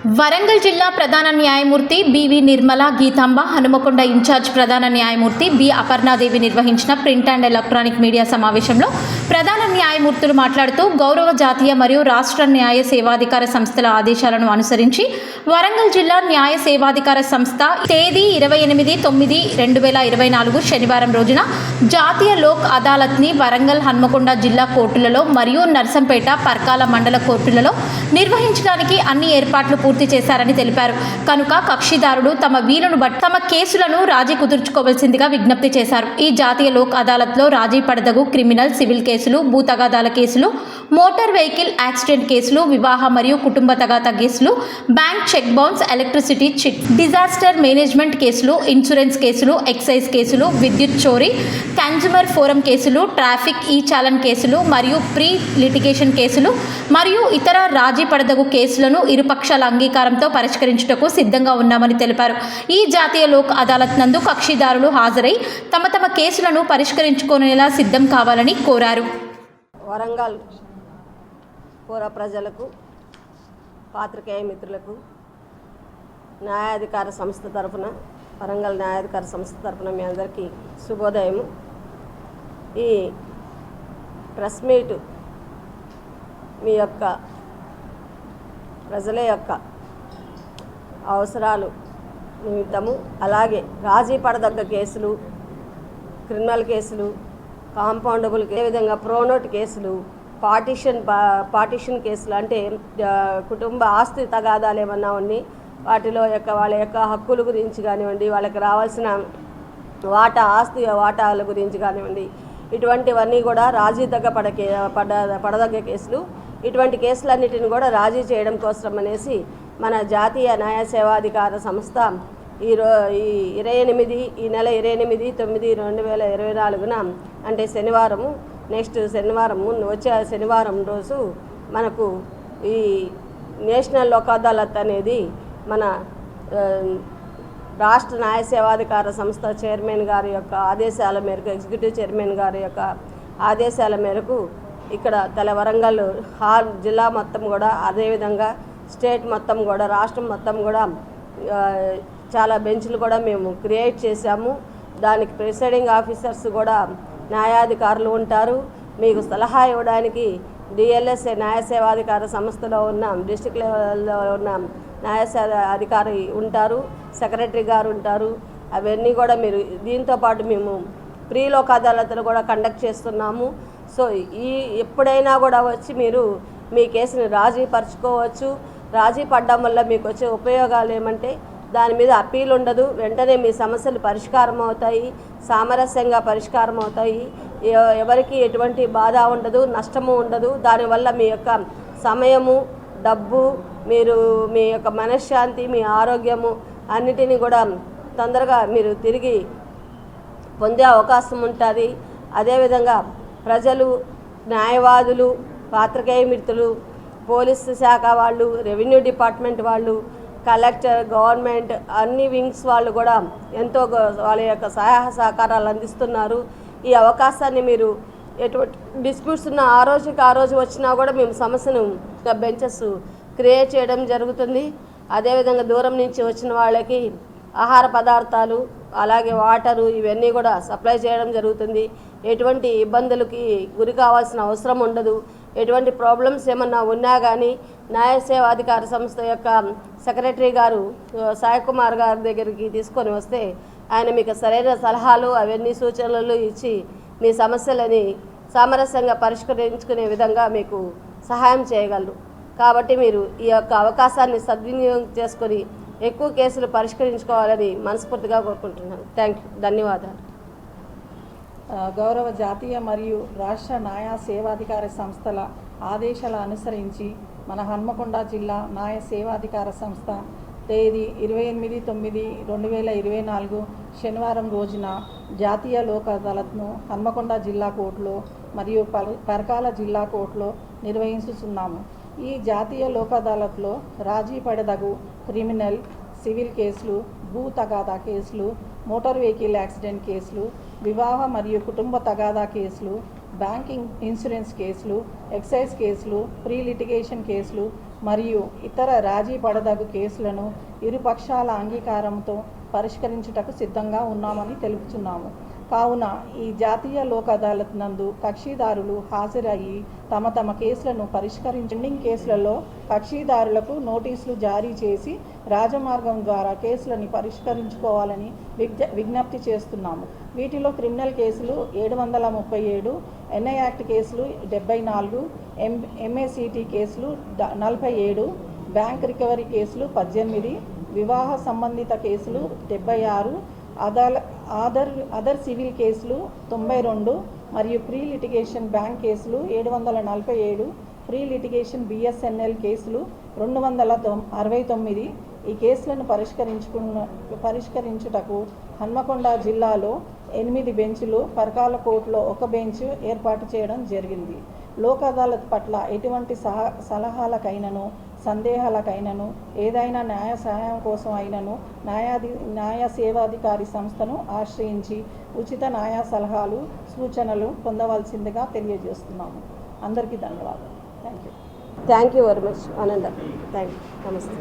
వరంగల్ జిల్లా ప్రధాన న్యాయమూర్తి బివి నిర్మల గీతాంబ, హనుమకొండ ఇన్ఛార్జ్ ప్రధాన న్యాయమూర్తి బి అపర్ణాదేవి నిర్వహించిన ప్రింట్ అండ్ ఎలక్ట్రానిక్ మీడియా సమావేశంలో ప్రధాన న్యాయమూర్తులు మాట్లాడుతూ గౌరవ జాతీయ మరియు రాష్ట్ర న్యాయ సేవాధికార సంస్థల ఆదేశాలను అనుసరించి వరంగల్ జిల్లా న్యాయ సేవాధికార సంస్థ తేదీ 28/9/2024 శనివారం రోజున జాతీయ లోక్ అదాలత్ని వరంగల్, హన్మకొండ జిల్లా కోర్టులలో మరియు నర్సంపేట, పర్కాల మండల కోర్టులలో నిర్వహించడానికి అన్ని ఏర్పాట్లు పూర్తి చేశారని తెలిపారు. కనుక కక్షిదారులు తమ వీలును బట్టి తమ కేసులను రాజీ కుదుర్చుకోవాల్సిందిగా విజ్ఞప్తి చేశారు. ఈ జాతీయ లోక్ అదాలత్లో రాజీ పడదగు క్రిమినల్, సివిల్ కేసులు, భూ తగాదాల కేసులు, మోటార్ వెహికల్ యాక్సిడెంట్ కేసులు, వివాహ మరియు కుటుంబ తగాదా కేసులు, bank cheque bounce, electricity chit, disaster management కేసులు, ఇన్సూరెన్స్ కేసులు, ఎక్సైజ్ కేసులు, విద్యుత్ చోరీ, కన్జ్యూమర్ ఫోరం కేసులు, ట్రాఫిక్ ఈ చాలన్ కేసులు మరియు ప్రీ లిటిగేషన్ కేసులు మరియు ఇతర రాజీ పడదగు కేసులను ఇరుపక్షాల అంగీకారంతో పరిష్కరించుటకు సిద్ధంగా ఉన్నామని తెలిపారు. ఈ జాతీయ లోక్ అదాలత్ నందు కక్షిదారులు హాజరై తమ తమ కేసులను పరిష్కరించుకునేలా సిద్ధం కావాలని కోరారు. వరంగల్ పూర ప్రజలకు, పాత్రికేయ మిత్రులకు న్యాయాధికార సంస్థ తరఫున, వరంగల్ న్యాయాధికార సంస్థ తరఫున మీ అందరికీ శుభోదయము. ఈ ప్రెస్ మీట్ మీ యొక్క ప్రజల యొక్క అవసరాలు నిమిత్తము, అలాగే రాజీ పడదగ్గ కేసులు, క్రిమినల్ కేసులు, కాంపౌండబుల్, అదేవిధంగా ప్రోనోట్ కేసులు, పార్టిషన్ కేసులు అంటే కుటుంబ ఆస్తి తగాదాలు ఏమన్నా ఉన్నాయి, వాటిలో వాళ్ళ యొక్క హక్కుల గురించి కానివ్వండి, వాళ్ళకి రావాల్సిన వాటాల గురించి కానివ్వండి, ఇటువంటివన్నీ కూడా రాజీ పడదగ్గ కేసులు. ఇటువంటి కేసులన్నిటిని కూడా రాజీ చేయడం కోసం అనేసి మన జాతీయ న్యాయ సేవాధికార సంస్థ ఈ నెల 28/9/2024 అంటే శనివారము, నెక్స్ట్ శనివారం, వచ్చే శనివారం రోజు మనకు ఈ నేషనల్ లోక్ అదాలత్ అనేది మన రాష్ట్ర న్యాయ సేవాధికార సంస్థ చైర్మన్ గారి యొక్క ఆదేశాల మేరకు, ఎగ్జిక్యూటివ్ చైర్మన్ గారి యొక్క ఆదేశాల మేరకు ఇక్కడ వరంగల్ జిల్లా మొత్తం కూడా, అదేవిధంగా స్టేట్ మొత్తం కూడా, రాష్ట్రం మొత్తం కూడా చాలా బెంచ్లు కూడా మేము క్రియేట్ చేశాము. దానికి ప్రిసైడింగ్ ఆఫీసర్స్ కూడా న్యాయాధికారులు ఉంటారు. మీకు సలహా ఇవ్వడానికి డిఎల్ఎస్ఏ న్యాయ సేవాధికార సంస్థలో ఉన్న డిస్ట్రిక్ట్ లెవెల్లో ఉన్న న్యాయ అధికారి ఉంటారు, సెక్రటరీ గారు ఉంటారు. అవన్నీ కూడా మీరు, దీంతో పాటు మేము ప్రీ లోక్ అదాలత్లు కూడా కండక్ట్ చేస్తున్నాము. సో ఎప్పుడైనా కూడా వచ్చి మీరు మీ కేసుని రాజీ పరుచుకోవచ్చు. రాజీ పడడం వల్ల మీకు వచ్చే ఉపయోగాలు ఏమంటే, దాని మీద అప్పీల్ ఉండదు, వెంటనే మీ సమస్యలు పరిష్కారం అవుతాయి, సామరస్యంగా పరిష్కారం అవుతాయి, ఎవరికి ఎటువంటి బాధ ఉండదు, నష్టము ఉండదు. దానివల్ల మీ యొక్క సమయము, డబ్బు, మీ యొక్క మనశ్శాంతి, మీ ఆరోగ్యము అన్నిటినీ కూడా తొందరగా మీరు తిరిగి పొందే అవకాశం ఉంటుంది. అదేవిధంగా ప్రజలు, న్యాయవాదులు, పాత్రికేయ మిత్రులు, పోలీసు శాఖ వాళ్ళు, రెవెన్యూ డిపార్ట్మెంట్ వాళ్ళు, కలెక్టర్, గవర్నమెంట్ అన్ని వింగ్స్ వాళ్ళు కూడా ఎంతో వాళ్ళ యొక్క సహాయ సహకారాలు అందిస్తున్నారు. ఈ అవకాశాన్ని మీరు ఎటువంటి డిస్ప్యూట్స్ ఉన్న ఆ రోజు వచ్చినా కూడా మేము సమస్యను బెంచెస్ క్రియేట్ చేయడం జరుగుతుంది. అదేవిధంగా దూరం నుంచి వచ్చిన వాళ్ళకి ఆహార పదార్థాలు, అలాగే వాటరు, ఇవన్నీ కూడా సప్లై చేయడం జరుగుతుంది. ఎటువంటి ఇబ్బందులకి గురి కావాల్సిన అవసరం ఉండదు. ఎటువంటి ప్రాబ్లమ్స్ ఏమన్నా ఉన్నా కానీ న్యాయ సేవాధికార సంస్థ యొక్క సెక్రటరీ గారు సాయి కుమార్ గారి దగ్గరికి తీసుకొని వస్తే ఆయన మీకు సరైన సలహాలు, అవన్నీ సూచనలు ఇచ్చి మీ సమస్యలని సామరస్యంగా పరిష్కరించుకునే విధంగా మీకు సహాయం చేయగలరు. కాబట్టి మీరు ఈ యొక్క అవకాశాన్ని సద్వినియోగం చేసుకొని ఎక్కువ కేసులు పరిష్కరించుకోవాలని మనస్ఫూర్తిగా కోరుకుంటున్నాను. ధన్యవాదాలు. గౌరవ జాతీయ మరియు రాష్ట్ర న్యాయ సేవాధికార సంస్థల ఆదేశాల అనుసరించి మన హన్మకొండ జిల్లా న్యాయ సేవాధికార సంస్థ తేదీ 28/9/2024 శనివారం రోజున జాతీయ లోక్ అదాలత్ను హన్మకొండ జిల్లా కోర్టులో మరియు పర్కాల జిల్లా కోర్టులో నిర్వహిస్తున్నాము. ఈ జాతీయ లోక్ అదాలత్లో రాజీ పడదగు క్రిమినల్, సివిల్ కేసులు, భూ తగాదా కేసులు, మోటార్ వెహికల్ యాక్సిడెంట్ కేసులు, వివాహ మరియు కుటుంబ తగాదా కేసులు, బ్యాంకింగ్ ఇన్సూరెన్స్ కేసులు, ఎక్సైజ్ కేసులు, ప్రీ లిటిగేషన్ కేసులు మరియు ఇతర రాజీ పడదగు కేసులను ఇరుపక్షాల అంగీకారంతో పరిష్కరించుటకు సిద్ధంగా ఉన్నామని తెలుపుతున్నాము. కావున ఈ జాతీయ లోక్ అదాలత్ నందు కక్షిదారులు హాజరయ్యి తమ తమ కేసులను పెండింగ్ కేసులలో కక్షిదారులకు నోటీసులు జారీ చేసి రాజమార్గం ద్వారా కేసులను పరిష్కరించుకోవాలని విజ్ఞప్తి చేస్తున్నాము. వీటిలో క్రిమినల్ కేసులు 737, ఎన్ఐ యాక్ట్ కేసులు 74, ఎంఏసిటీ కేసులు 47, బ్యాంక్ రికవరీ కేసులు 18, వివాహ సంబంధిత కేసులు 76, అదర్ సివిల్ కేసులు 92 మరియు ప్రీ లిటిగేషన్ బ్యాంక్ కేసులు 747, ప్రీ లిటిగేషన్ బిఎస్ఎన్ఎల్ కేసులు 269. ఈ కేసులను పరిష్కరించుటకు హన్మకొండ జిల్లాలో 8 బెంచులు, పరకాల కోర్టులో 1 బెంచ్ ఏర్పాటు చేయడం జరిగింది. లోక్ అదాలత్ పట్ల ఎటువంటి సలహాలకైనను, సందేహాలకైనను, ఏదైనా న్యాయ సహాయం కోసం అయినను న్యాయ సేవాధికారి సంస్థను ఆశ్రయించి ఉచిత న్యాయ సలహాలు, సూచనలు పొందవలసిందిగా తెలియజేస్తున్నాము. అందరికీ ధన్యవాదాలు. థ్యాంక్ యూ వెరీ మచ్ ఆనంద. Thank you. నమస్తే.